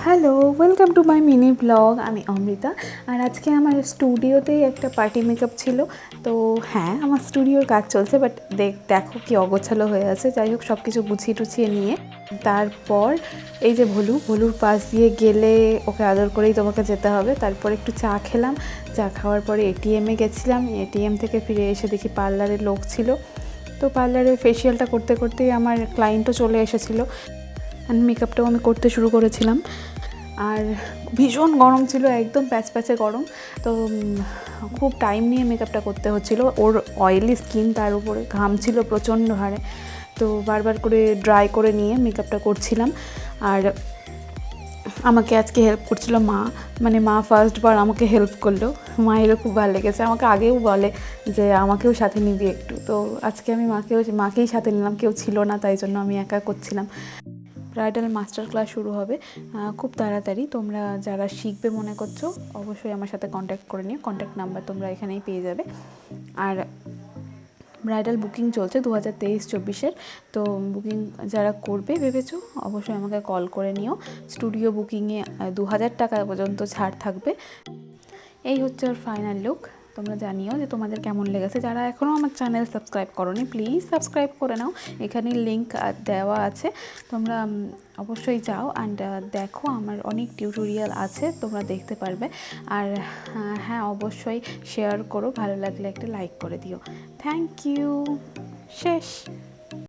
Hello, welcome to my mini blog. আমি অমৃতা। আর আজকে আমার স্টুডিওতেই একটা পার্টি মেকআপ ছিল। তো হ্যাঁ, আমার স্টুডিওর কাজ চলছে, বাট দেখো কি অগোছালো হয়ে আছে। যাই হোক, সব কিছু গুছিয়ে টুছিয়ে নিয়ে তারপর এই যে ভলুর পাশ দিয়ে গেলে ওকে আদর করেই তোমাকে যেতে হবে। তারপর একটু চা খেলাম। চা খাওয়ার পরে এটিএমে গেছিলাম। এটিএম থেকে ফিরে এসে দেখি পার্লারের লোক ছিল। তো পার্লারে ফেসিয়ালটা করতে করতেই আমার ক্লায়েন্টও চলে এসেছিলো। অ্যান্ড মেকআপটাও আমি করতে শুরু করেছিলাম। আর ভীষণ গরম ছিল, একদম প্যাচপ্যাচে গরম। তো খুব টাইম নিয়ে মেকআপটা করতে হচ্ছিলো। ওর অয়েলি স্কিন, তার উপরে ঘাম ছিল প্রচণ্ড হারে। তো বারবার করে ড্রাই করে নিয়ে মেকআপটা করছিলাম। আর আমাকে আজকে হেল্প করছিল মা, মানে মা ফার্স্টবার আমাকে হেল্প করলো। মায়েরও খুব ভালো লেগেছে। আমাকে আগেও বলে যে আমাকেও সাথে নিবি একটু। তো আজকে আমি মাকেই সাথে নিলাম, কেউ ছিল না, তাই জন্য আমি একা করছিলাম। ব্রাইডাল মাস্টার ক্লাস শুরু হবে খুব তাড়াতাড়ি। তোমরা যারা শিখবে মনে করছো, অবশ্যই আমার সাথে কন্ট্যাক্ট করে নিও। কন্ট্যাক্ট নাম্বার তোমরা এখানেই পেয়ে যাবে। আর ব্রাইডাল বুকিং চলছে 2023-24-এর। তো বুকিং যারা করবে ভেবেছো, অবশ্যই আমাকে কল করে নিও। স্টুডিও বুকিংয়ে 2000 টাকা পর্যন্ত ছাড় থাকবে। এই হচ্ছে ওর ফাইনাল লুক। তোমরা জানিও যে তোমাদের কেমন লেগেছে। যারা এখনও আমার চ্যানেল সাবস্ক্রাইব করোনি, প্লিজ সাবস্ক্রাইব করে নাও। এখানে লিঙ্ক দেওয়া আছে, তোমরা অবশ্যই যাও অ্যান্ড দেখো। আমার অনেক টিউটোরিয়াল আছে, তোমরা দেখতে পারবে। আর হ্যাঁ, অবশ্যই শেয়ার করো, ভালো লাগলে একটা লাইক করে দিও। Thank you. শেষ।